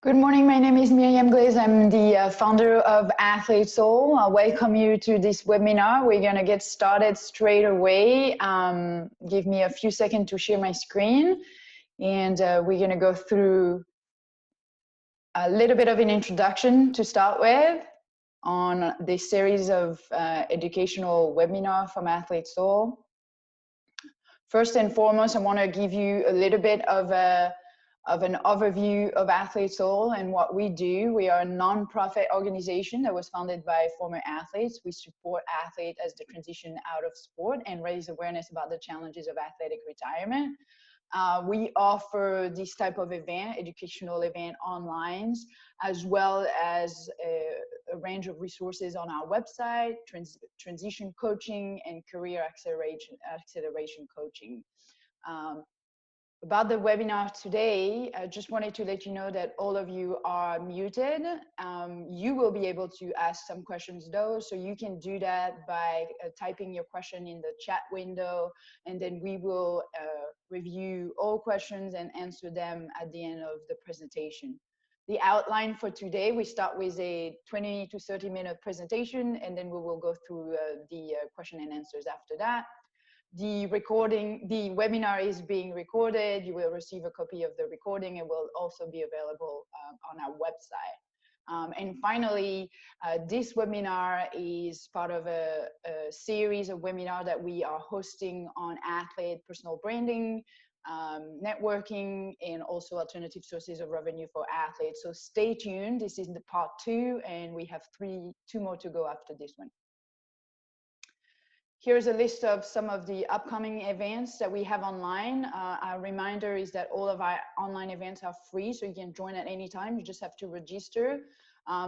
Good morning, my name is Myriam Glez. I'm the founder of Athlete Soul. I welcome you to this webinar. We're gonna get started straight away. Give me a few seconds to share my screen, and we're gonna go through a little bit of an introduction to start with on this series of educational webinar from Athlete Soul. First and foremost, I wanna give you a little bit of an overview of Athlete Soul and what we do. We are a non-profit organization that was founded by former athletes. We support athletes as they transition out of sport and raise awareness about the challenges of athletic retirement. We offer this type of event, educational event online, as well as a range of resources on our website, transition coaching and career acceleration coaching. About the webinar today, I just wanted to let you know that all of you are muted. You will be able to ask some questions though, so you can do that by typing your question in the chat window, and then we will review all questions and answer them at the end of the presentation. The outline for today, we start with a 20 to 30-minute presentation, and then we will go through the question and answers after that. The webinar is being recorded. You will receive a copy of the recording. It will also be available on our website. And finally, this webinar is part of a series of webinars that we are hosting on athlete personal branding, networking, and also alternative sources of revenue for athletes. So stay tuned. This is the part 2, and we have two more to go after this one. Here's a list of some of the upcoming events that we have online. Our reminder is that all of our online events are free, so you can join at any time. You just have to register.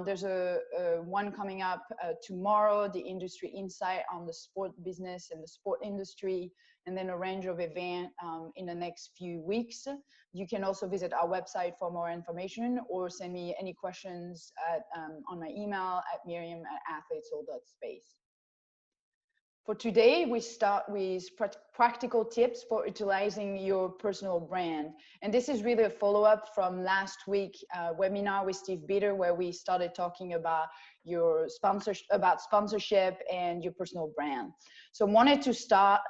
There's a one coming up tomorrow, the industry insight on the sport business and the sport industry, and then a range of events in the next few weeks. You can also visit our website for more information or send me any questions on my email at myriam@athletesoul.space. For today, we start with practical tips for utilizing your personal brand. And this is really a follow-up from last week's webinar with Steve Bitter, where we started talking about sponsorship and your personal brand. So I wanted to start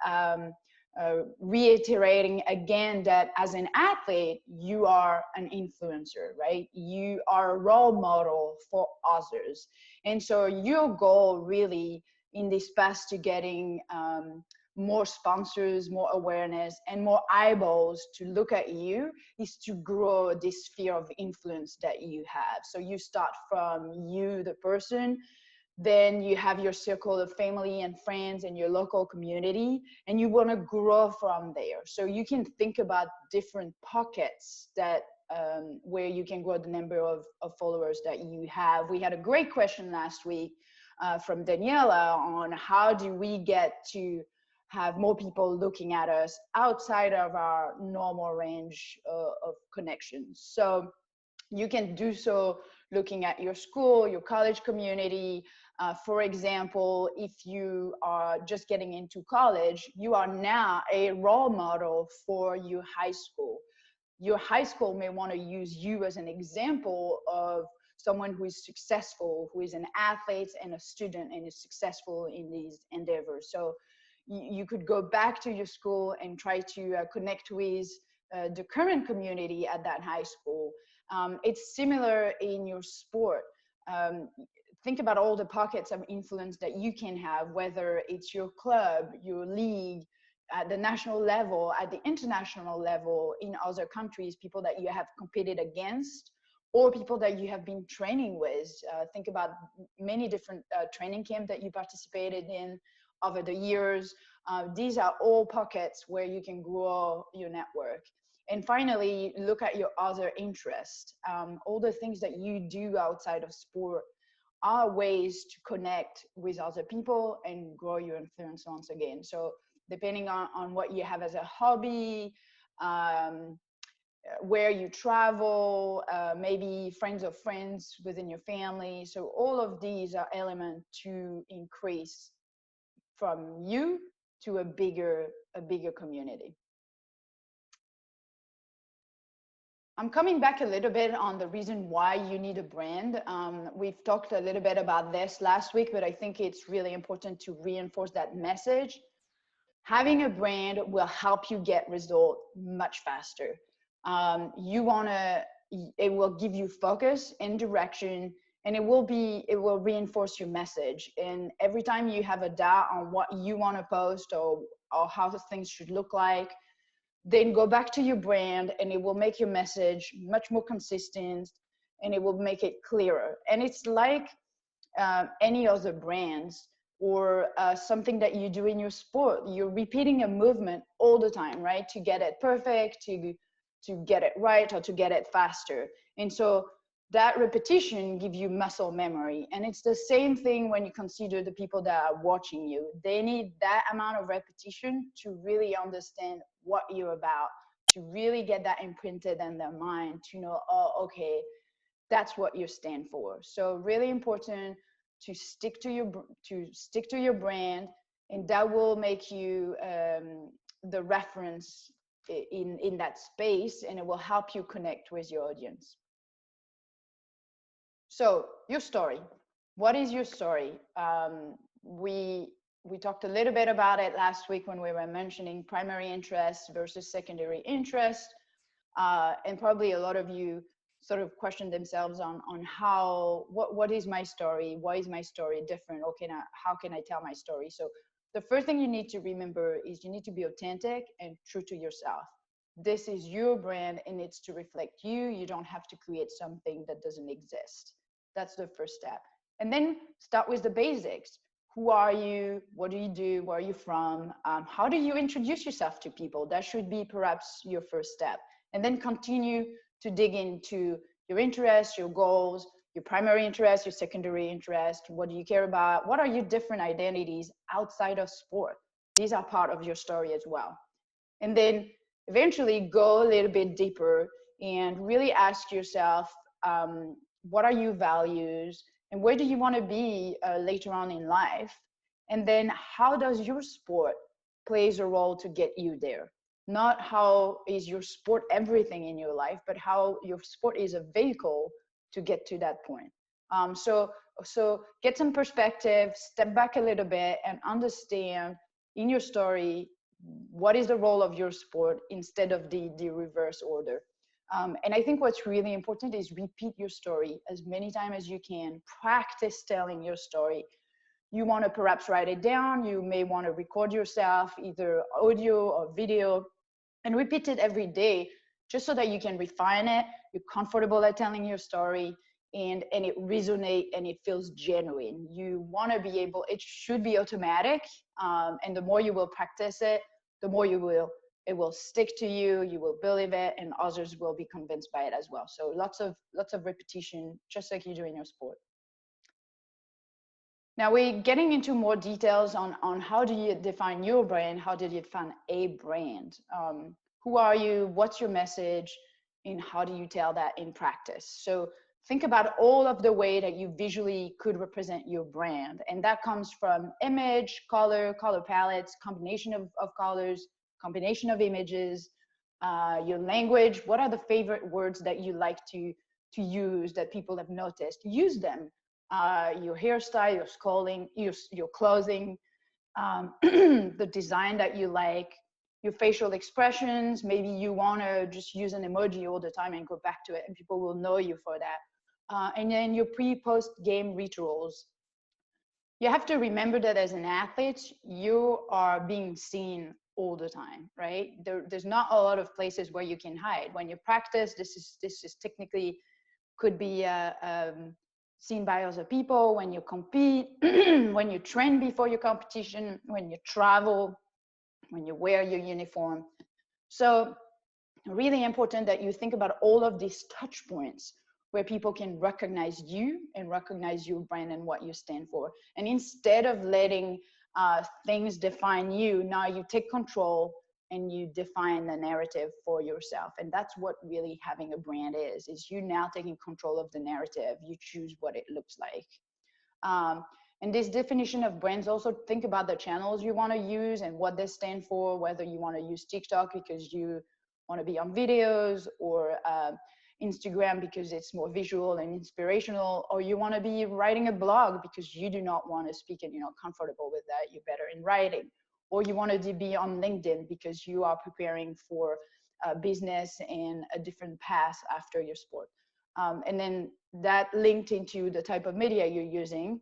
reiterating again that as an athlete, you are an influencer, right? You are a role model for others. And so your goal really in this path to getting more sponsors, more awareness, and more eyeballs to look at you is to grow this sphere of influence that you have. So you start from you, the person, then you have your circle of family and friends and your local community, and you want to grow from there. So you can think about different pockets that where you can grow the number of followers that you have. We had a great question last week from Daniela on how do we get to have more people looking at us outside of our normal range of connections. So you can do so looking at your school, your college community. For example, if you are just getting into college, you are now a role model for your high school. Your high school may want to use you as an example of someone who is successful, who is an athlete and a student and is successful in these endeavors. So you could go back to your school and try to connect with the current community at that high school. It's similar in your sport. Think about all the pockets of influence that you can have, whether it's your club, your league, at the national level, at the international level, in other countries, people that you have competed against, or people that you have been training with. Think about many different training camps that you participated in over the years. These are all pockets where you can grow your network. And finally, look at your other interests. All the things that you do outside of sport are ways to connect with other people and grow your influence once again. So depending on what you have as a hobby, where you travel, maybe friends of friends within your family. So all of these are elements to increase from you to a bigger community. I'm coming back a little bit on the reason why you need a brand. We've talked a little bit about this last week, but I think it's really important to reinforce that message. Having a brand will help you get results much faster. It will give you focus and direction, and it will reinforce your message. And every time you have a doubt on what you want to post or how the things should look like, then go back to your brand, and it will make your message much more consistent, and it will make it clearer. And it's like any other brands, or something that you do in your sport. You're repeating a movement all the time, right? To get it perfect, to get it right, or to get it faster. And so that repetition gives you muscle memory. And it's the same thing when you consider the people that are watching you. They need that amount of repetition to really understand what you're about, to really get that imprinted in their mind, to know, oh, okay, that's what you stand for. So really important to stick to your brand, and that will make you the reference in that space, and it will help you connect with your audience. So your story. What is your story? We talked a little bit about it last week when we were mentioning primary interest versus secondary interest, and probably a lot of you sort of question themselves on how, what is my story? Why is my story different? Or how can I tell my story? So the first thing you need to remember is you need to be authentic and true to yourself. This is your brand, and it's to reflect you. You don't have to create something that doesn't exist. That's the first step. And then start with the basics. Who are you? What do you do? Where are you from? How do you introduce yourself to people? That should be perhaps your first step. And then continue to dig into your interests, your goals, your primary interest, your secondary interest. What do you care about? What are your different identities outside of sport? These are part of your story as well. And then eventually go a little bit deeper and really ask yourself, what are your values, and where do you want to be later on in life? And then how does your sport plays a role to get you there? Not how is your sport everything in your life, but how your sport is a vehicle to get to that point. So get some perspective, step back a little bit, and understand in your story what is the role of your sport instead of the reverse order. And I think what's really important is repeat your story as many times as you can. Practice telling your story. You want to perhaps write it down. You may want to record yourself, either audio or video, and repeat it every day, just so that you can refine it. You're comfortable at telling your story, and it resonates and it feels genuine. You want to be able, it should be automatic. And the more you will practice it, the more it will stick to you, you will believe it, and others will be convinced by it as well. So lots of repetition, just like you do in your sport. Now we're getting into more details on how do you define your brand, how did you define a brand? Who are you, what's your message, and how do you tell that in practice? So think about all of the way that you visually could represent your brand. And that comes from image, color palettes, combination of colors, combination of images, your language. What are the favorite words that you like to use that people have noticed? Use them. Your hairstyle, your clothing, the design that you like, your facial expressions. Maybe you want to just use an emoji all the time and go back to it, and people will know you for that. And then your pre-post game rituals. You have to remember that as an athlete, you are being seen all the time, right? There's not a lot of places where you can hide. When you practice, this is technically could be seen by other people. When you compete, when you train before your competition, when you travel, when you wear your uniform. So really important that you think about all of these touch points where people can recognize you and recognize your brand and what you stand for. And instead of letting things define you, now you take control and you define the narrative for yourself. And that's what really having a brand is you now taking control of the narrative. You choose what it looks like. And this definition of brands, also think about the channels you want to use and what they stand for, whether you want to use TikTok because you want to be on videos, or Instagram because it's more visual and inspirational, or you want to be writing a blog because you do not want to speak and you're not comfortable with that, you're better in writing, or you want to be on LinkedIn because you are preparing for business and a different path after your sport. And then that linked into the type of media you're using,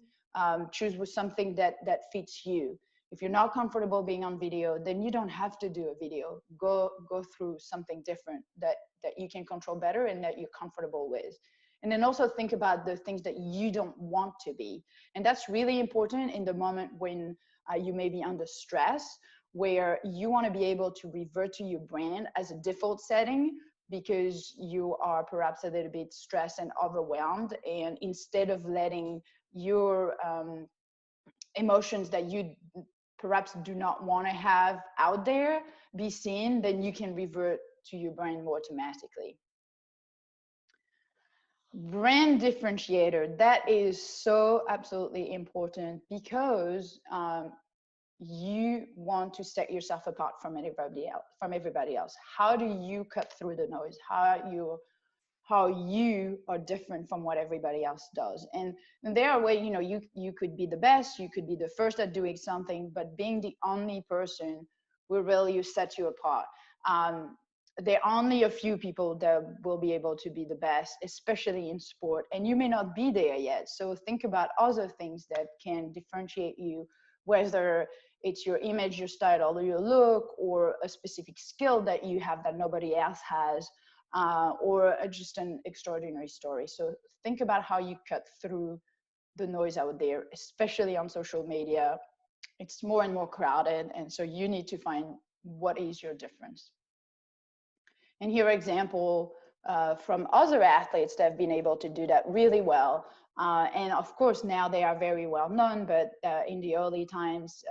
choose with something that fits you. If you're not comfortable being on video, then you don't have to do a video. Go through something different that you can control better and that you're comfortable with. And then also think about the things that you don't want to be. And that's really important in the moment when you may be under stress, where you want to be able to revert to your brand as a default setting because you are perhaps a little bit stressed and overwhelmed. And instead of letting your emotions that you perhaps do not want to have out there be seen, then you can revert to your brand more automatically. Brand differentiator, that is so absolutely important because you want to set yourself apart from everybody else. How do you cut through the noise? How you are different from what everybody else does. And there are ways, you could be the best, you could be the first at doing something, but being the only person will really set you apart. There are only a few people that will be able to be the best, especially in sport, and you may not be there yet. So think about other things that can differentiate you, whether it's your image, your style, or your look, or a specific skill that you have that nobody else has, or just an extraordinary story. So think about how you cut through the noise out there, especially on social media. It's more and more crowded, and so you need to find what is your difference. And here are examples from other athletes that have been able to do that really well. And of course, now they are very well known, but in the early times,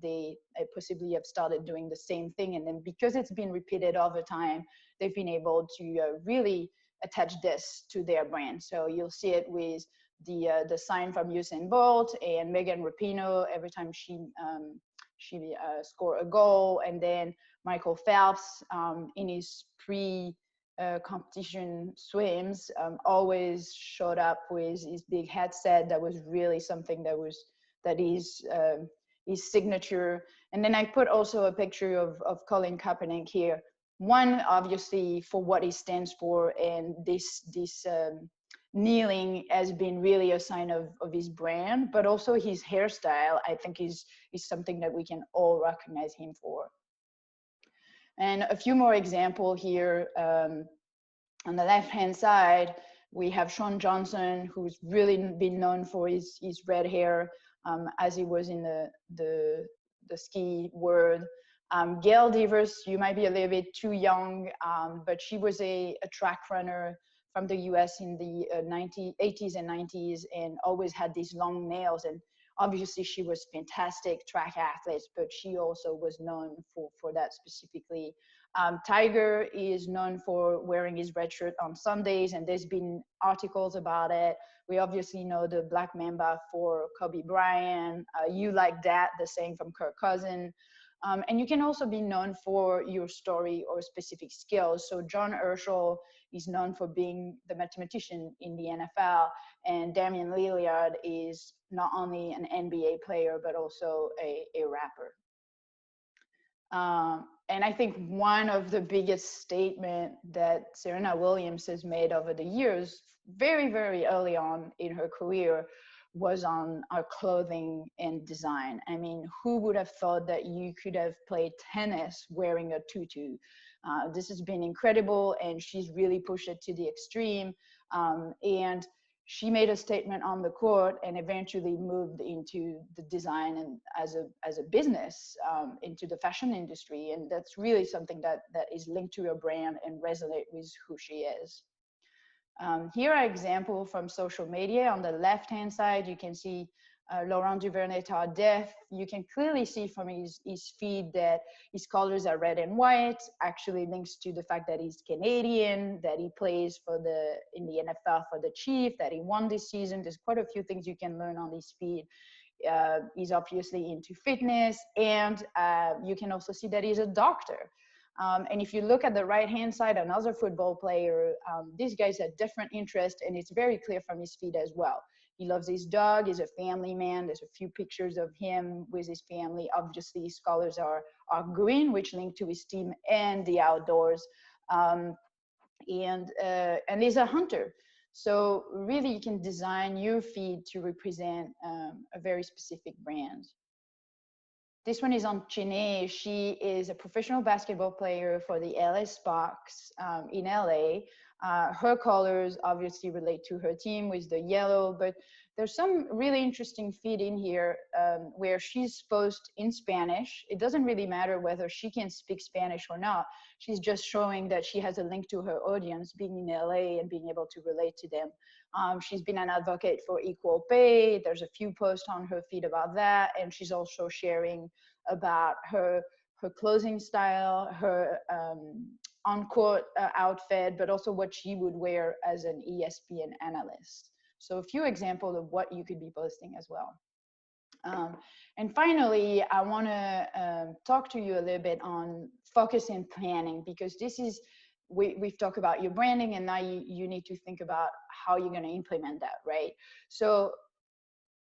they possibly have started doing the same thing. And then because it's been repeated over time, they've been able to really attach this to their brand. So you'll see it with the sign from Usain Bolt and Megan Rapinoe every time she score a goal, and then Michael Phelps in his competition swims always showed up with his big headset. That was really something that is his signature. And then I put also a picture of Colin Kaepernick here. One, obviously, for what he stands for, and this kneeling has been really a sign of his brand, but also his hairstyle, I think is something that we can all recognize him for. And a few more examples here. On the left-hand side, we have Shawn Johnson, who's really been known for his red hair, as he was in the ski world. Gail Devers, you might be a little bit too young, but she was a track runner from the US in the 80s and 90s, and always had these long nails. And obviously she was fantastic track athlete, but she also was known for that specifically. Tiger is known for wearing his red shirt on Sundays, and there's been articles about it. We obviously know the Black Mamba for Kobe Bryant. You Like That, the saying from Kirk Cousins. And you can also be known for your story or specific skills. So John Herschel is known for being the mathematician in the NFL, and Damian Lillard is not only an NBA player, but also a rapper. And I think one of the biggest statements that Serena Williams has made over the years, very, very early on in her career, was on our clothing and design. I mean, who would have thought that you could have played tennis wearing a tutu? This has been incredible, and she's really pushed it to the extreme. And she made a statement on the court and eventually moved into the design and as a business into the fashion industry. And that's really something that is linked to her brand and resonate with who she is. Here are examples from social media. On the left-hand side, you can see Laurent Duvernay-Tardif. You can clearly see from his feed that his colors are red and white, actually links to the fact that he's Canadian, that he plays in the NFL for the Chiefs, that he won this season. There's quite a few things you can learn on his feed. He's obviously into fitness, and you can also see that he's a doctor. And if you look at the right-hand side, another football player, this guy's a different interest, and it's very clear from his feed as well. He loves his dog. He's a family man. There's a few pictures of him with his family. Obviously, his colors are green, which link to his team and the outdoors. And he's a hunter. So really, you can design your feed to represent a very specific brand. This one is on Chene. She is a professional basketball player for the LA Sparks in LA. Her colors obviously relate to her team with the yellow, but there's some really interesting feed in here where she's posted in Spanish. It doesn't really matter whether she can speak Spanish or not. She's just showing that she has a link to her audience, being in LA and being able to relate to them. She's been an advocate for equal pay. There's a few posts on her feed about that. And she's also sharing about her clothing style, her on-court outfit, but also what she would wear as an ESPN analyst. So a few examples of what you could be posting as well. And finally, I want to talk to you a little bit on focus and planning, because this is, we've talked about your branding, and now you need to think about how you're going to implement that, right? So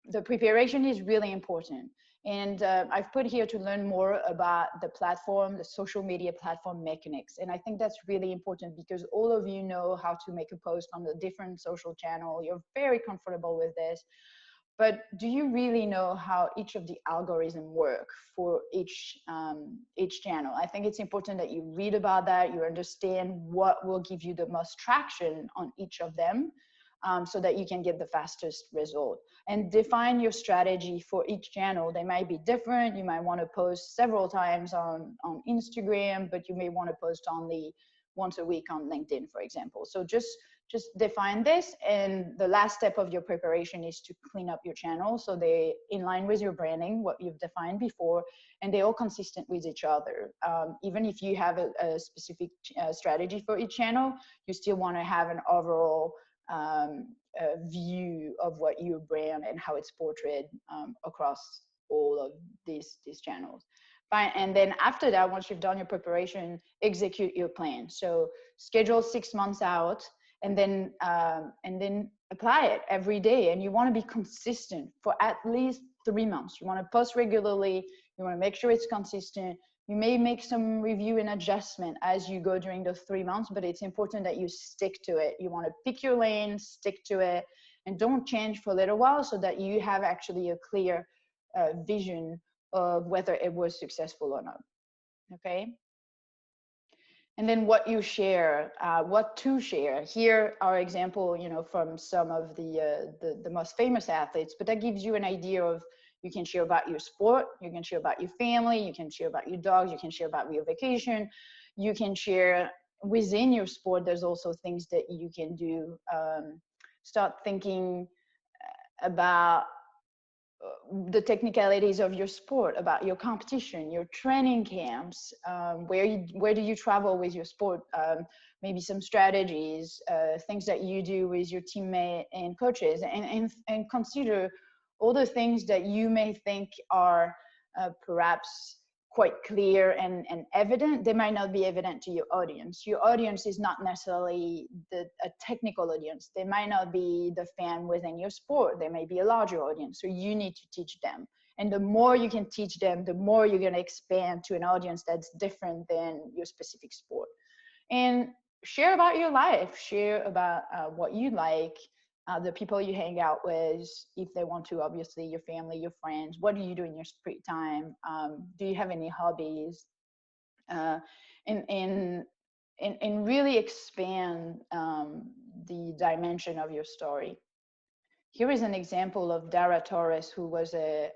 the preparation is really important. And I've put here to learn more about the platform, the social media platform mechanics. And I think that's really important because all of you know how to make a post on the different social channel. You're very comfortable with this. But do you really know how each of the algorithms work for each channel? I think it's important that you read about that, you understand what will give you the most traction on each of them, so that you can get the fastest result. And define your strategy for each channel. They might be different. You might want to post several times on Instagram, but you may want to post only once a week on LinkedIn, for example. So just define this, and the last step of your preparation is to clean up your channel so they in line with your branding, what you've defined before, and they're all consistent with each other. Even if you have a specific strategy for each channel, you still want to have an overall view of what your brand and how it's portrayed across all of these channels. Fine. And then after that, once you've done your preparation, execute your plan. So schedule 6 months out, and then apply it every day. And you want to be consistent for at least 3 months. You want to post regularly. You want to make sure it's consistent. You may make some review and adjustment as you go during those 3 months, but it's important that you stick to it. You want to pick your lane, stick to it, and don't change for a little while so that you have actually a clear vision of whether it was successful or not. Okay? And then what you share, what to share. Here are examples, from some of the most famous athletes, but that gives you an idea of, you can share about your sport, you can share about your family, you can share about your dogs, you can share about your vacation, you can share within your sport. There's also things that you can do. Start thinking about the technicalities of your sport, about your competition, your training camps, where do you travel with your sport, maybe some strategies, things that you do with your teammate and coaches, and consider all the things that you may think are perhaps quite clear and evident. They might not be evident to your audience. Your audience is not necessarily a technical audience. They might not be the fan within your sport. They may be a larger audience. So you need to teach them. And the more you can teach them, the more you're going to expand to an audience that's different than your specific sport. And share about your life. Share about what you like, the people you hang out with, if they want to, obviously, your family, your friends. What do you do in your free time? Do you have any hobbies? And really expand the dimension of your story. Here is an example of Dara Torres, who was a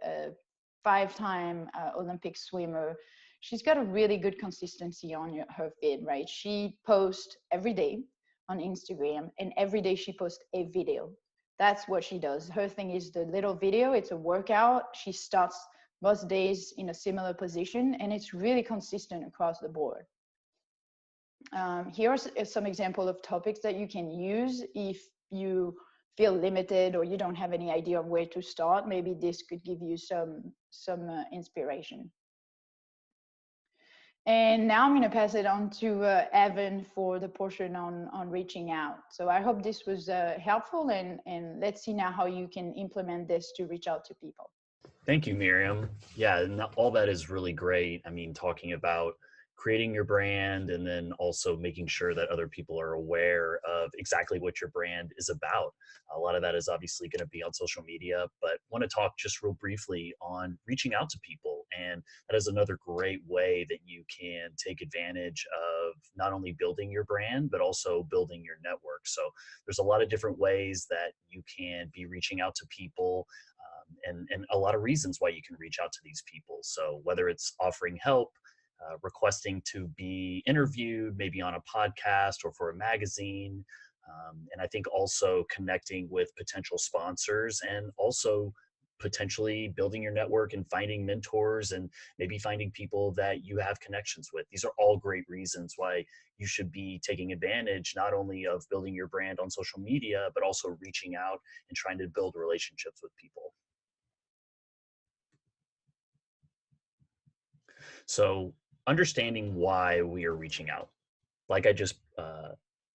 5-time Olympic swimmer. She's got a really good consistency on her feed, right? She posts every day on Instagram, and every day she posts a video. That's what she does. Her thing is the little video. It's a workout. She starts most days in a similar position, and it's really consistent across the board. Here are some examples of topics that you can use if you feel limited or you don't have any idea of where to start. Maybe this could give you some inspiration. And now I'm going to pass it on to Evan for the portion on reaching out. So I hope this was helpful, and let's see now how you can implement this to reach out to people. Thank you, Myriam. Yeah, and all that is really great. I mean, talking about creating your brand and then also making sure that other people are aware of exactly what your brand is about. A lot of that is obviously going to be on social media, but want to talk just real briefly on reaching out to people. And that is another great way that you can take advantage of not only building your brand, but also building your network. So there's a lot of different ways that you can be reaching out to people, and a lot of reasons why you can reach out to these people. So whether it's offering help, requesting to be interviewed, maybe on a podcast or for a magazine, and I think also connecting with potential sponsors, and also potentially building your network and finding mentors and maybe finding people that you have connections with. These are all great reasons why you should be taking advantage not only of building your brand on social media, but also reaching out and trying to build relationships with people. So understanding why we are reaching out, like I just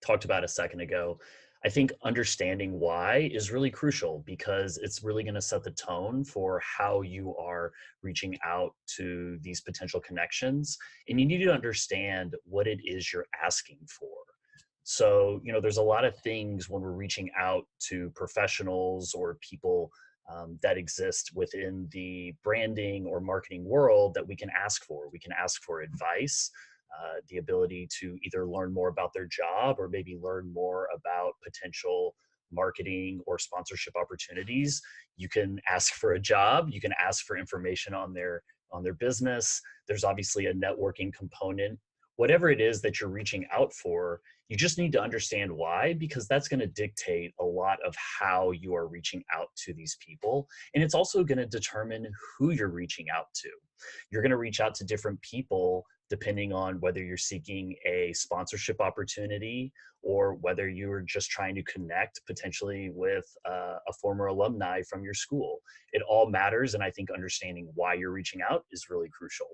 talked about a second ago, I think understanding why is really crucial because it's really going to set the tone for how you are reaching out to these potential connections. And you need to understand what it is you're asking for. So, there's a lot of things when we're reaching out to professionals or people that exist within the branding or marketing world that we can ask for. We can ask for advice, the ability to either learn more about their job or maybe learn more about potential marketing or sponsorship opportunities. You can ask for a job. You can ask for information on their business. There's obviously a networking component. Whatever it is that you're reaching out for, you just need to understand why, because that's going to dictate a lot of how you are reaching out to these people. And it's also going to determine who you're reaching out to. You're going to reach out to different people depending on whether you're seeking a sponsorship opportunity or whether you're just trying to connect potentially with a former alumni from your school. It all matters. And I think understanding why you're reaching out is really crucial.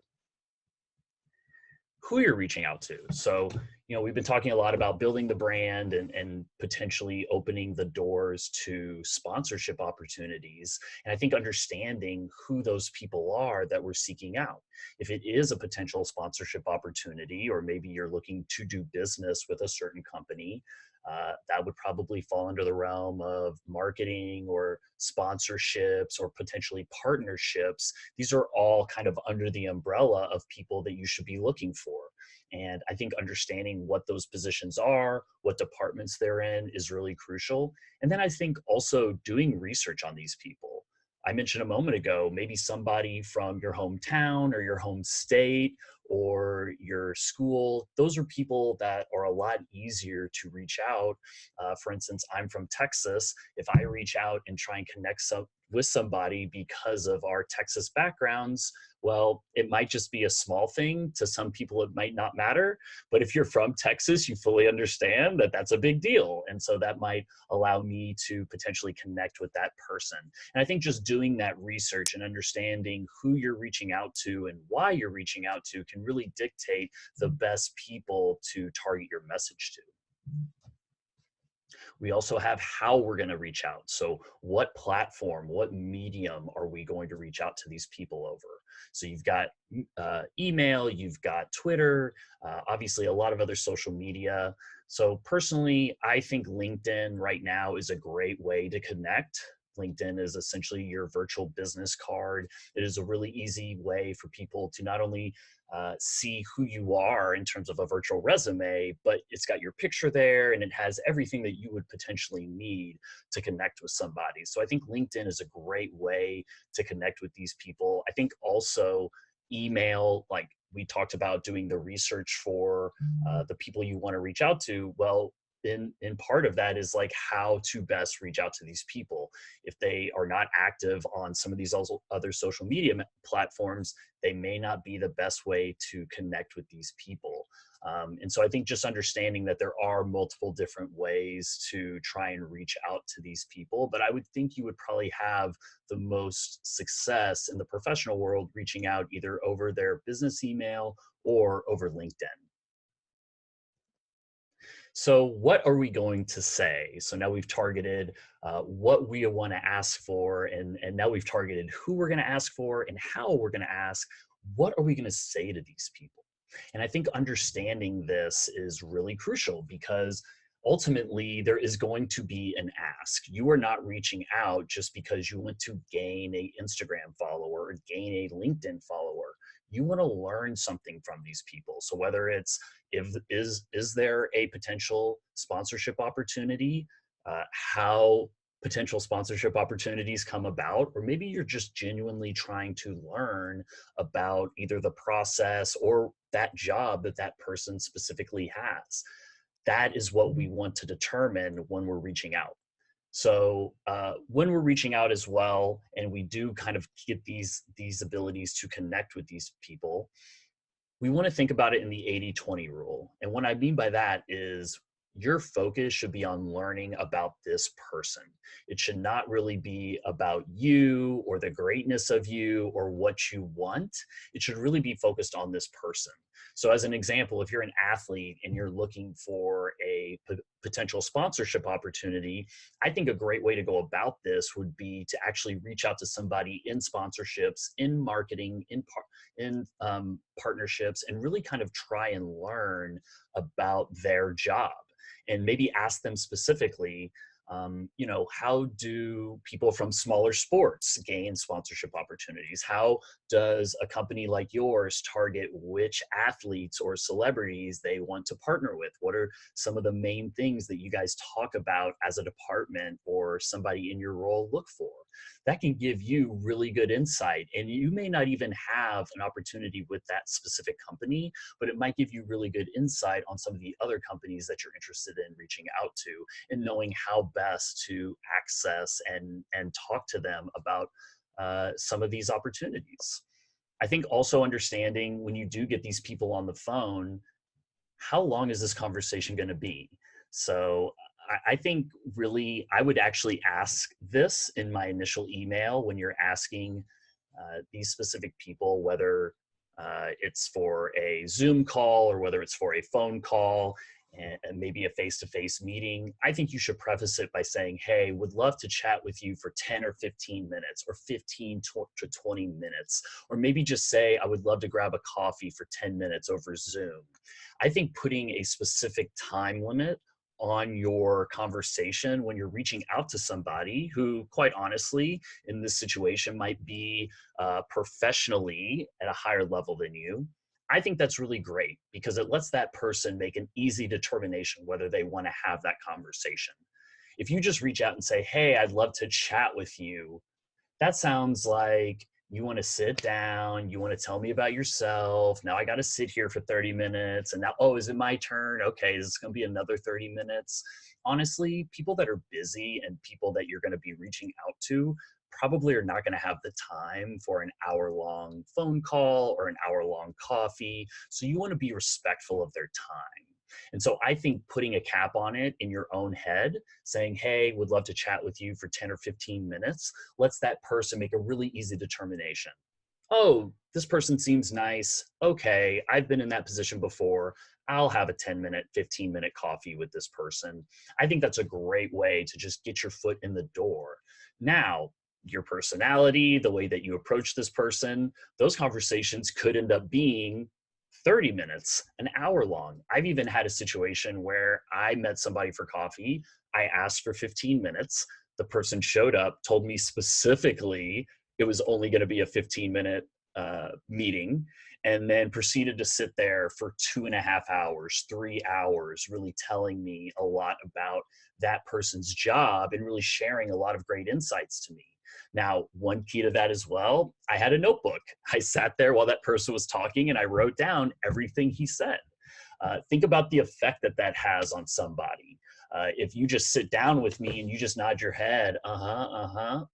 Who you're reaching out to. So, we've been talking a lot about building the brand and potentially opening the doors to sponsorship opportunities. And I think understanding who those people are that we're seeking out. If it is a potential sponsorship opportunity, or maybe you're looking to do business with a certain company, that would probably fall under the realm of marketing or sponsorships or potentially partnerships. These are all kind of under the umbrella of people that you should be looking for. And I think understanding what those positions are, what departments they're in is really crucial. And then I think also doing research on these people. I mentioned a moment ago, maybe somebody from your hometown or your home state or your school. Those are people that are a lot easier to reach out. For instance, I'm from Texas. If I reach out and try and connect with somebody because of our Texas backgrounds, well, it might just be a small thing. To some people, it might not matter. But if you're from Texas, you fully understand that that's a big deal. And so that might allow me to potentially connect with that person. And I think just doing that research and understanding who you're reaching out to and why you're reaching out to can really dictate the best people to target your message to. We also have how we're going to reach out. So what platform, what medium are we going to reach out to these people over? So you've got email, you've got Twitter, obviously a lot of other social media. So personally, I think LinkedIn right now is a great way to connect. LinkedIn is essentially your virtual business card. It is a really easy way for people to not only see who you are in terms of a virtual resume, but it's got your picture there and it has everything that you would potentially need to connect with somebody. So I think LinkedIn is a great way to connect with these people. I think also email, like we talked about doing the research for the people you want to reach out to. Well, in part of that is like how to best reach out to these people. If they are not active on some of these other social media platforms, they may not be the best way to connect with these people. And so I think just understanding that there are multiple different ways to try and reach out to these people, but I would think you would probably have the most success in the professional world reaching out either over their business email or over LinkedIn. So what are we going to say? So now we've targeted what we want to ask for, and now we've targeted who we're going to ask for and how we're going to ask. What are we going to say to these people? And I think understanding this is really crucial because ultimately there is going to be an ask. You are not reaching out just because you want to gain a Instagram follower or gain a LinkedIn follower. You want to learn something from these people. So whether it's is there a potential sponsorship opportunity, how potential sponsorship opportunities come about, or maybe you're just genuinely trying to learn about either the process or that job that that person specifically has. That is what we want to determine when we're reaching out. So when we're reaching out as well, and we do kind of get these abilities to connect with these people, we want to think about it in the 80-20 rule. And what I mean by that is your focus should be on learning about this person. It should not really be about you or the greatness of you or what you want. It should really be focused on this person. So as an example, if you're an athlete and you're looking for a potential sponsorship opportunity, I think a great way to go about this would be to actually reach out to somebody in sponsorships, in marketing, in partnerships, and really kind of try and learn about their job. And maybe ask them specifically, how do people from smaller sports gain sponsorship opportunities? How does a company like yours target which athletes or celebrities they want to partner with? What are some of the main things that you guys talk about as a department or somebody in your role look for? That can give you really good insight. And you may not even have an opportunity with that specific company, but it might give you really good insight on some of the other companies that you're interested in reaching out to and knowing how best to access and talk to them about some of these opportunities. I think also understanding when you do get these people on the phone, how long is this conversation going to be? So I think really I would actually ask this in my initial email when you're asking these specific people, whether it's for a Zoom call or whether it's for a phone call and maybe a face-to-face meeting. I think you should preface it by saying, hey, would love to chat with you for 10 or 15 minutes or 15 to 20 minutes, or maybe just say, I would love to grab a coffee for 10 minutes over Zoom. I think putting a specific time limit on your conversation when you're reaching out to somebody who, quite honestly, in this situation might be professionally at a higher level than you, I think that's really great because it lets that person make an easy determination whether they want to have that conversation. If you just reach out and say, hey, I'd love to chat with you, that sounds like you want to sit down, you want to tell me about yourself. Now I got to sit here for 30 minutes. And now, oh, is it my turn? Okay, this is going to be another 30 minutes. Honestly, people that are busy and people that you're going to be reaching out to probably are not going to have the time for an hour-long phone call or an hour-long coffee. So you want to be respectful of their time. And so I think putting a cap on it in your own head, saying, hey, would love to chat with you for 10 or 15 minutes, lets that person make a really easy determination. Oh, this person seems nice. Okay, I've been in that position before. I'll have a 10-minute, 15-minute coffee with this person. I think that's a great way to just get your foot in the door. Now, your personality, the way that you approach this person, those conversations could end up being 30 minutes, an hour long. I've even had a situation where I met somebody for coffee. I asked for 15 minutes. The person showed up, told me specifically it was only going to be a 15-minute meeting, and then proceeded to sit there for 2.5 hours, 3 hours, really telling me a lot about that person's job and really sharing a lot of great insights to me. Now, one key to that as well, I had a notebook. I sat there while that person was talking and I wrote down everything he said. Think about the effect that that has on somebody. If you just sit down with me and you just nod your head,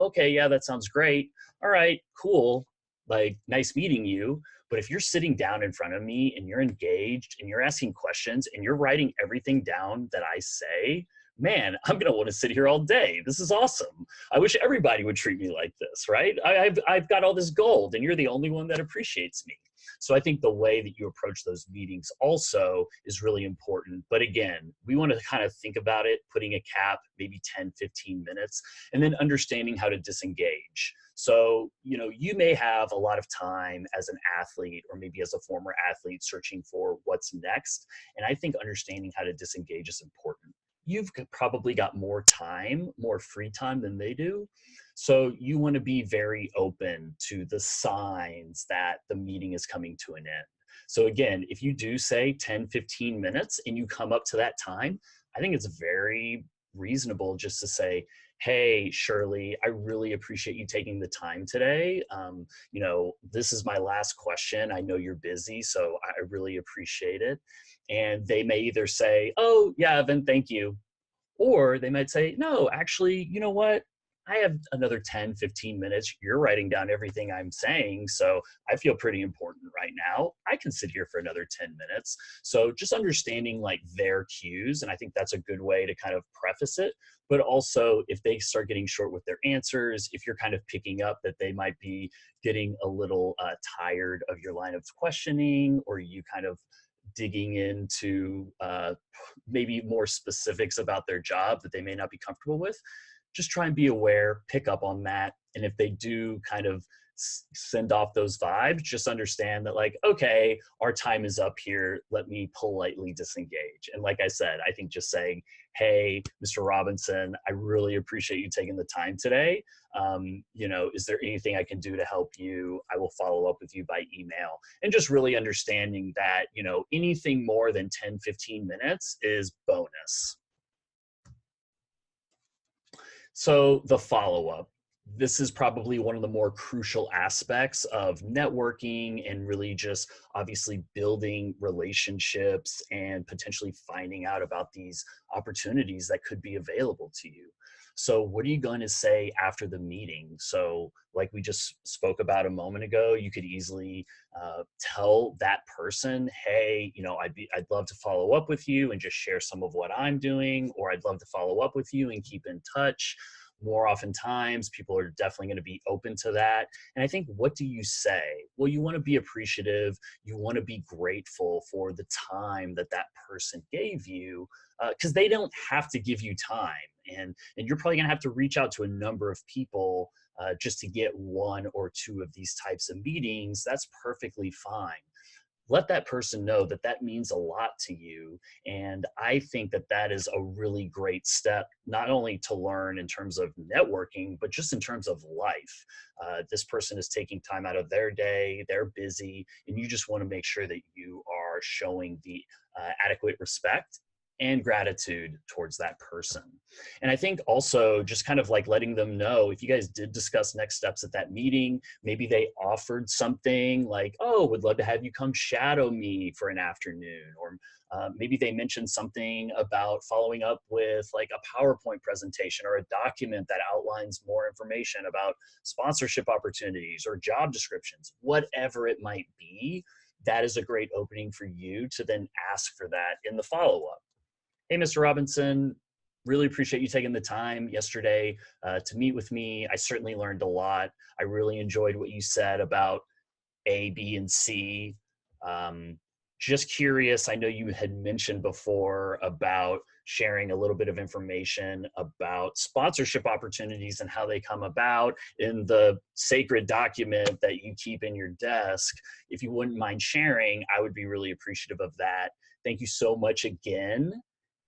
okay, yeah, that sounds great. All right, cool. like, nice meeting you. But if you're sitting down in front of me and you're engaged and you're asking questions and you're writing everything down that I say, man, I'm going to want to sit here all day. This is awesome. I wish everybody would treat me like this, right? I've got all this gold and you're the only one that appreciates me. So I think the way that you approach those meetings also is really important. But again, we want to kind of think about it, putting a cap, maybe 10, 15 minutes, and then understanding how to disengage. So, you may have a lot of time as an athlete or maybe as a former athlete searching for what's next. And I think understanding how to disengage is important. You've probably got more time, more free time than they do. So you want to be very open to the signs that the meeting is coming to an end. So again, if you do say 10, 15 minutes and you come up to that time, I think it's very reasonable just to say, hey, Shirley, I really appreciate you taking the time today. This is my last question. I know you're busy, so I really appreciate it. And they may either say, oh, yeah, Evan, thank you. Or they might say, no, actually, you know what? I have another 10, 15 minutes. You're writing down everything I'm saying. So I feel pretty important right now. I can sit here for another 10 minutes. So just understanding like their cues. And I think that's a good way to kind of preface it. But also if they start getting short with their answers, if you're kind of picking up that they might be getting a little tired of your line of questioning, or you kind of digging into maybe more specifics about their job that they may not be comfortable with, just try and be aware, pick up on that. And if they do kind of send off those vibes, just understand that like, okay, our time is up here. Let me politely disengage. And like I said, I think just saying, hey, Mr. Robinson, I really appreciate you taking the time today. Is there anything I can do to help you? I will follow up with you by email. And just really understanding that, anything more than 10, 15 minutes is bonus. So the follow-up. This is probably one of the more crucial aspects of networking and really just obviously building relationships and potentially finding out about these opportunities that could be available to you. So what are you going to say after the meeting? So like we just spoke about a moment ago, you could easily tell that person, hey, I'd love to follow up with you and just share some of what I'm doing, or I'd love to follow up with you and keep in touch. More oftentimes, people are definitely going to be open to that. And I think, what do you say? Well, you want to be appreciative. You want to be grateful for the time that that person gave you, because they don't have to give you time. And you're probably going to have to reach out to a number of people just to get one or two of these types of meetings. That's perfectly fine. Let that person know that that means a lot to you. And I think that that is a really great step, not only to learn in terms of networking, but just in terms of life. This person is taking time out of their day, they're busy, and you just want to make sure that you are showing the adequate respect and gratitude towards that person. And I think also just kind of like letting them know, if you guys did discuss next steps at that meeting, maybe they offered something like, oh, would love to have you come shadow me for an afternoon, or maybe they mentioned something about following up with like a PowerPoint presentation or a document that outlines more information about sponsorship opportunities or job descriptions, whatever it might be. That is a great opening for you to then ask for that in the follow-up. Hey, Mr. Robinson, really appreciate you taking the time yesterday to meet with me. I certainly learned a lot. I really enjoyed what you said about A, B, and C. Just curious, I know you had mentioned before about sharing a little bit of information about sponsorship opportunities and how they come about in the sacred document that you keep in your desk. If you wouldn't mind sharing, I would be really appreciative of that. Thank you so much again.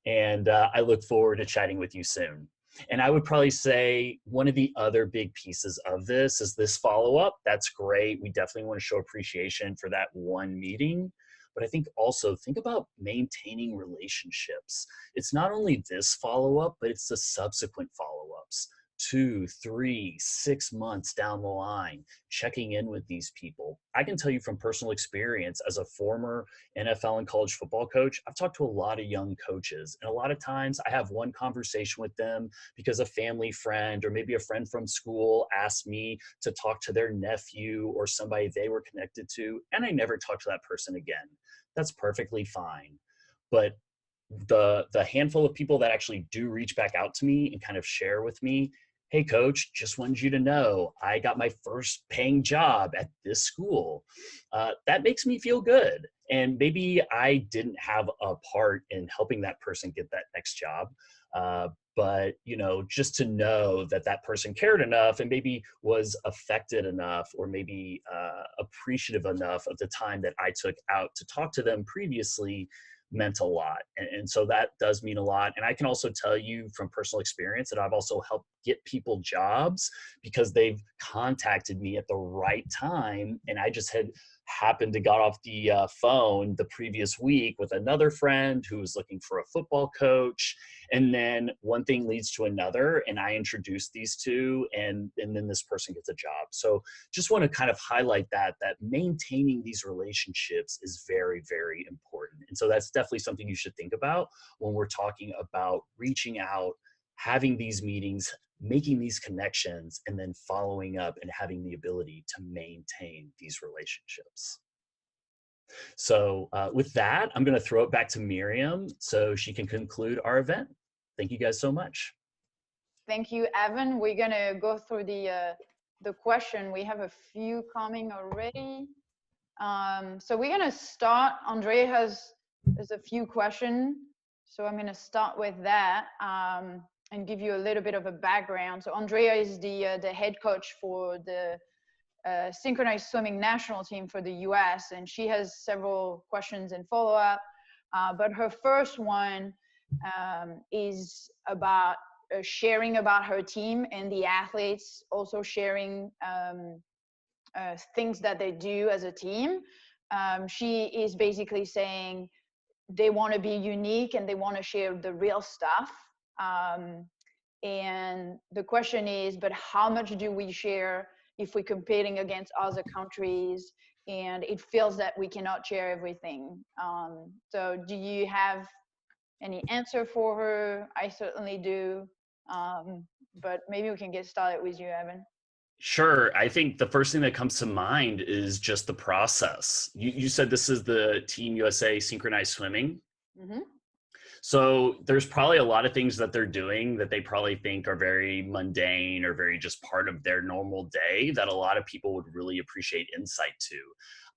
And I look forward to chatting with you soon. And I would probably say one of the other big pieces of this is this follow-up. That's great. We definitely want to show appreciation for that one meeting. But I think also think about maintaining relationships. It's not only this follow-up, but it's the subsequent follow-ups. 2, 3, 6 months down the line, checking in with these people. I can tell you from personal experience as a former NFL and college football coach, I've talked to a lot of young coaches, and a lot of times I have one conversation with them because a family friend or maybe a friend from school asked me to talk to their nephew or somebody they were connected to, and I never talked to that person again. That's perfectly fine. But the handful of people that actually do reach back out to me and kind of share with me, hey coach, just wanted you to know I got my first paying job at this school. That makes me feel good. And maybe I didn't have a part in helping that person get that next job. But just to know that that person cared enough and maybe was affected enough, or maybe appreciative enough of the time that I took out to talk to them previously, meant a lot. And so that does mean a lot. And I can also tell you from personal experience that I've also helped get people jobs because they've contacted me at the right time. And I just had happened to got off the phone the previous week with another friend who was looking for a football coach. And then one thing leads to another, and I introduced these two, and then this person gets a job. So just want to kind of highlight that maintaining these relationships is very, very important. And so that's definitely something you should think about when we're talking about reaching out, having these meetings, making these connections, and then following up and having the ability to maintain these relationships. So with that, I'm going to throw it back to Myriam so she can conclude our event. Thank you guys so much. Thank you, Evan. We're going to go through the question. We have a few coming already. So we're going to start. Andrea has a few questions. So I'm going to start with that and give you a little bit of a background. So Andrea is the head coach for the synchronized swimming national team for the US, and she has several questions and follow-up. But her first one is about sharing about her team and the athletes, also sharing things that they do as a team. She is basically saying they want to be unique and they want to share the real stuff. And the question is, but how much do we share if we're competing against other countries and it feels that we cannot share everything? So do you have any answer for her? I certainly do. But maybe we can get started with you, Evan. Sure. I think the first thing that comes to mind is just the process. You said this is the Team USA synchronized swimming. Mm-hmm. So there's probably a lot of things that they're doing that they probably think are very mundane or very just part of their normal day that a lot of people would really appreciate insight to.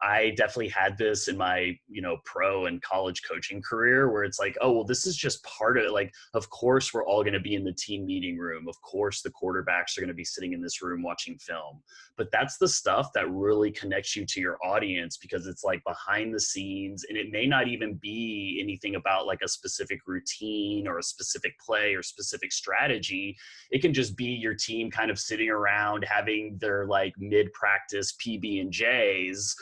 I definitely had this in my, pro and college coaching career where it's like, oh, well, this is just part of it. Like, of course, we're all going to be in the team meeting room. Of course, the quarterbacks are going to be sitting in this room watching film. But that's the stuff that really connects you to your audience because it's like behind the scenes, and it may not even be anything about like a specific routine or a specific play or specific strategy. It can just be your team kind of sitting around having their like mid-practice PB&Js.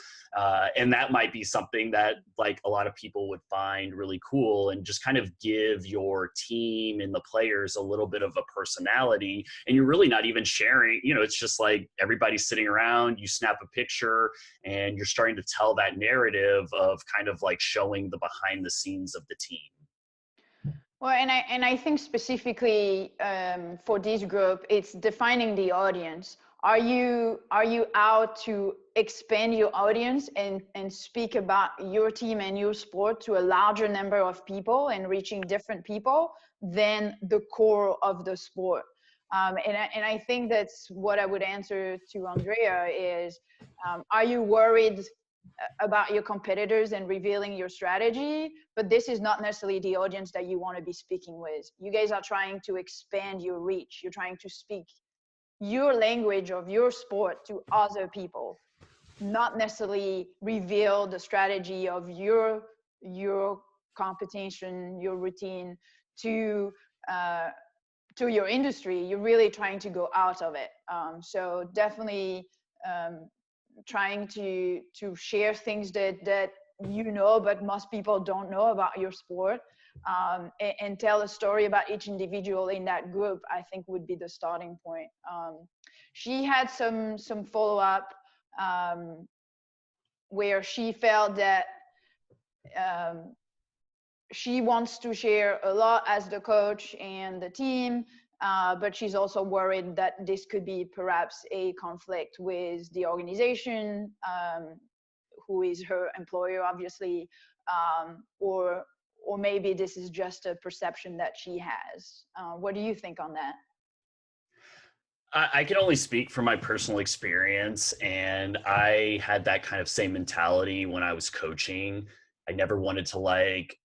And that might be something that like a lot of people would find really cool and just kind of give your team and the players a little bit of a personality. And you're really not even sharing, it's just like everybody's sitting around, you snap a picture and you're starting to tell that narrative of kind of like showing the behind the scenes of the team. Well, and I think specifically for this group, it's defining the audience. Are you out to expand your audience and speak about your team and your sport to a larger number of people and reaching different people than the core of the sport? And I think that's what I would answer to Andrea is, are you worried about your competitors and revealing your strategy? But this is not necessarily the audience that you want to be speaking with. You guys are trying to expand your reach. You're trying to speak your language of your sport to other people, not necessarily reveal the strategy of your competition, your routine to your industry. You're really trying to go out of it. So definitely trying to share things that but most people don't know about your sport. and tell a story about each individual in that group, I think would be the starting point. She had some follow-up where she felt that she wants to share a lot as the coach and the team, but she's also worried that this could be perhaps a conflict with the organization, who is her employer, obviously, or maybe this is just a perception that she has. What do you think on that? I can only speak from my personal experience, and I had that kind of same mentality when I was coaching. I never wanted to like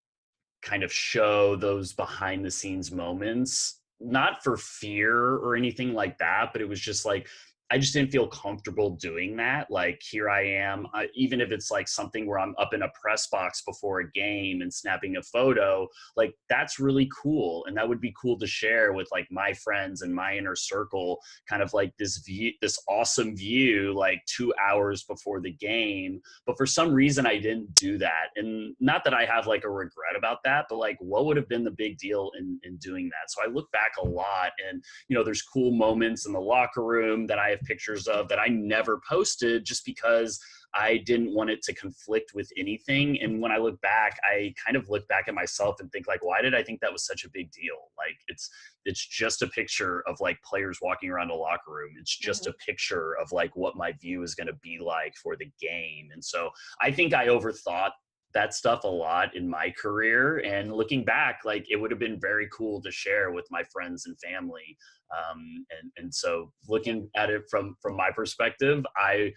kind of show those behind the scenes moments, not for fear or anything like that, but it was just like, I just didn't feel comfortable doing that. Like, here I am, even if it's like something where I'm up in a press box before a game and snapping a photo, like that's really cool. And that would be cool to share with like my friends and my inner circle, kind of like this view, this awesome view, like 2 hours before the game. But for some reason I didn't do that. And not that I have like a regret about that, but like what would have been the big deal in doing that? So I look back a lot, and, you know, there's cool moments in the locker room that I have pictures of that I never posted just because I didn't want it to conflict with anything. And when I look back, I kind of look back at myself and think like, why did I think that was such a big deal? Like it's just a picture of like players walking around a locker room. It's just a picture of like what my view is going to be like for the game. And so I think I overthought that stuff a lot in my career, and looking back, like it would have been very cool to share with my friends and family. And so looking at it from my perspective, I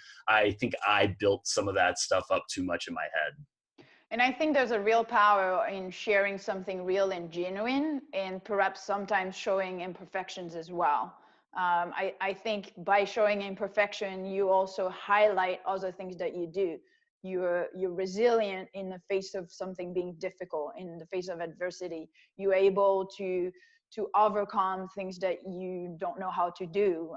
think I built some of that stuff up too much in my head. And I think there's a real power in sharing something real and genuine, and perhaps sometimes showing imperfections as well. I think by showing imperfection, you also highlight other things that you do. You're resilient in the face of something being difficult, in the face of adversity. You're able to overcome things that you don't know how to do.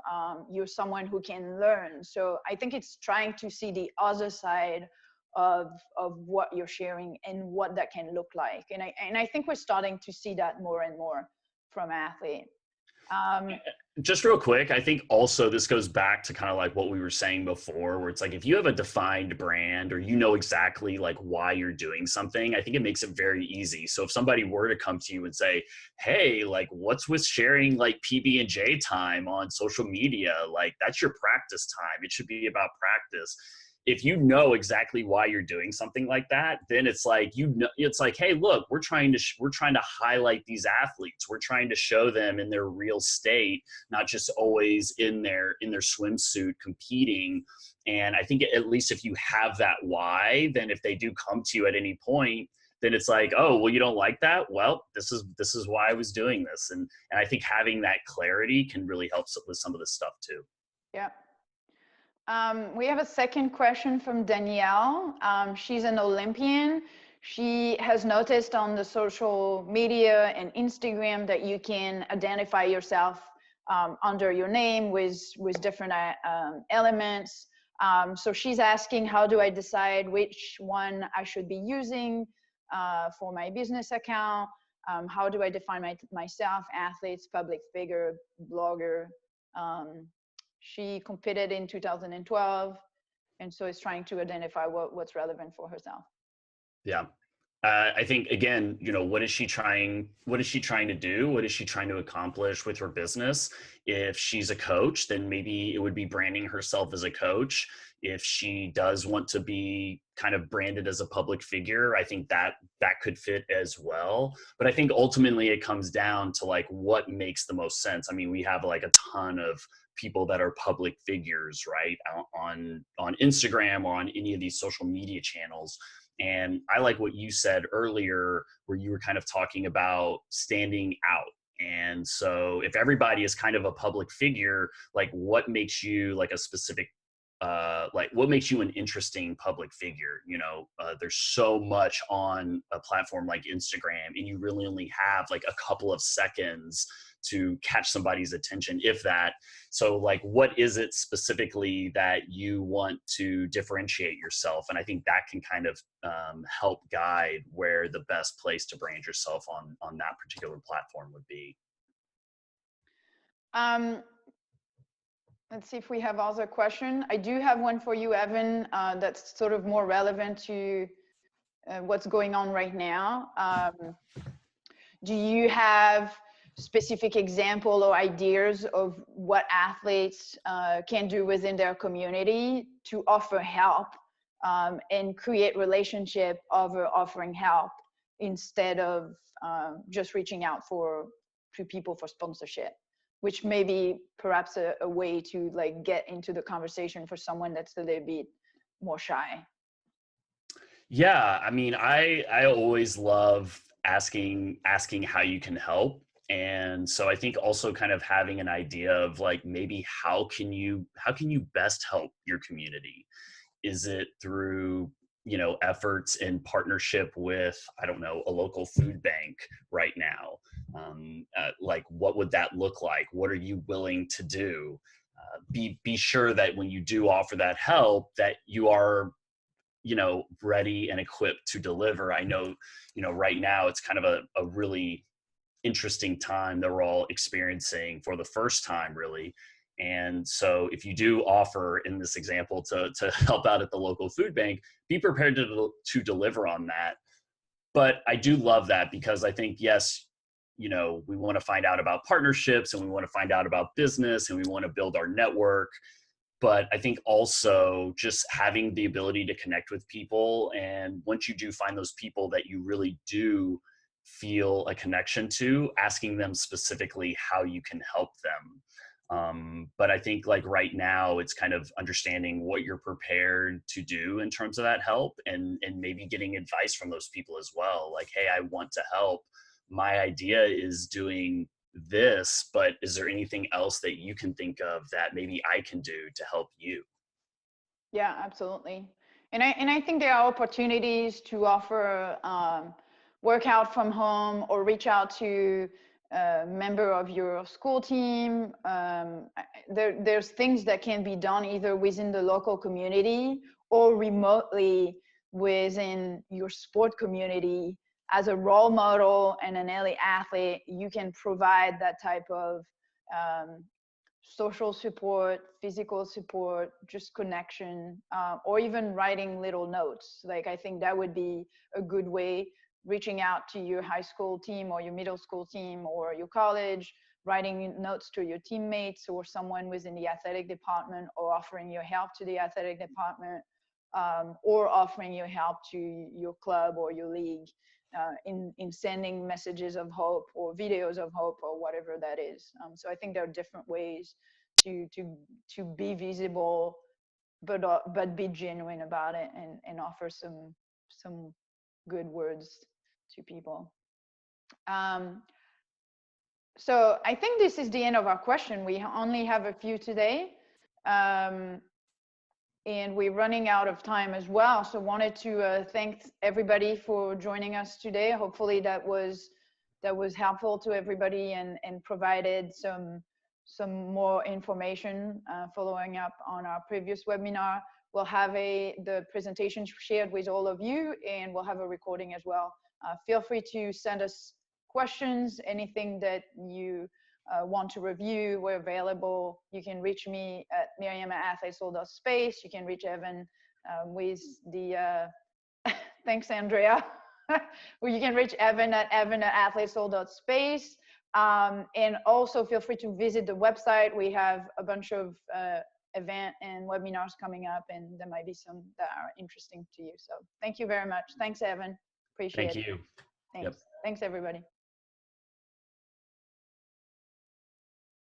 You're someone who can learn. So I think it's trying to see the other side of what you're sharing and what that can look like. And I think we're starting to see that more and more from athletes. Just real quick, I think also this goes back to kind of like what we were saying before, where it's like, if you have a defined brand or you know exactly like why you're doing something, I think it makes it very easy. So if somebody were to come to you and say, hey, like what's with sharing like PB&J time on social media? Like that's your practice time. It should be about practice. If you know exactly why you're doing something like that, then it's like, you know, it's like, hey, look, we're trying to highlight these athletes. We're trying to show them in their real state, not just always in their swimsuit competing. And I think at least if you have that why, then if they do come to you at any point, then it's like, oh, well, you don't like that? Well, this is why I was doing this. And I think having that clarity can really help with some of this stuff too. Yeah. We have a second question from Danielle. She's an Olympian. She has noticed on the social media and Instagram that you can identify yourself under your name with different elements. So she's asking, how do I decide which one I should be using for my business account? How do I define myself, athletes, public figure, blogger? She competed in 2012, and so is trying to identify what's relevant for herself. Yeah. I think, again, you know, what is she trying to do? What is she trying to accomplish with her business? If she's a coach, then maybe it would be branding herself as a coach. If she does want to be kind of branded as a public figure, I think that could fit as well. But I think ultimately it comes down to like what makes the most sense. I mean, we have like a ton of people that are public figures, right, on Instagram or on any of these social media channels. And I like what you said earlier, where you were kind of talking about standing out. And so if everybody is kind of a public figure, like what makes you like a specific, like what makes you an interesting public figure? You know, there's so much on a platform like Instagram, and you really only have like a couple of seconds to catch somebody's attention, if that. So like, what is it specifically that you want to differentiate yourself? And I think that can kind of help guide where the best place to brand yourself on that particular platform would be. Let's see if we have other question. I do have one for you, Evan, that's sort of more relevant to what's going on right now. Do you have specific example or ideas of what athletes can do within their community to offer help and create relationship over offering help instead of just reaching out to people for sponsorship, which may be perhaps a way to like get into the conversation for someone that's a little bit more shy? Yeah, I mean, I always love asking how you can help. And so I think also kind of having an idea of like, maybe how can you best help your community? Is it through, efforts in partnership with, I don't know, a local food bank right now? Like, what would that look like? What are you willing to do? Be sure that when you do offer that help, that you are, ready and equipped to deliver. I know, right now it's kind of a really interesting time that we're all experiencing for the first time, really. And so if you do offer, in this example, to help out at the local food bank, be prepared to deliver on that. But I do love that, because I think, yes, we want to find out about partnerships, and we want to find out about business, and we want to build our network. But I think also just having the ability to connect with people. And once you do find those people that you really do feel a connection to, asking them specifically how you can help them. But I think like right now, it's kind of understanding what you're prepared to do in terms of that help, and maybe getting advice from those people as well. Like, hey, I want to help. My idea is doing this, but is there anything else that you can think of that maybe I can do to help you? Yeah, absolutely. And I think there are opportunities to offer workout from home, or reach out to a member of your school team. There's things that can be done either within the local community or remotely within your sport community. As a role model and an elite athlete, you can provide that type of social support, physical support, just connection, or even writing little notes. Like, I think that would be a good way, reaching out to your high school team or your middle school team or your college, writing notes to your teammates or someone within the athletic department, or offering your help to the athletic department, or offering your help to your club or your league, in sending messages of hope or videos of hope or whatever that is. So I think there are different ways to be visible, but be genuine about it, and offer some good words to people. So I think this is the end of our question. We only have a few today. And we're running out of time as well. So wanted to thank everybody for joining us today. Hopefully that was helpful to everybody, and provided some more information following up on our previous webinar. We'll have the presentation shared with all of you, and we'll have a recording as well. Feel free to send us questions, anything that you want to review. We're available. You can reach me at Myriam@athletesoul.space. You can reach Evan with the thanks, Andrea. Well, you can reach Evan at athletesoul.space. And also feel free to visit the website. We have a bunch of event and webinars coming up, and there might be some that are interesting to you. So thank you very much. Thanks, Evan. Appreciate it. Thank you. Thanks. Yep. Thanks, everybody.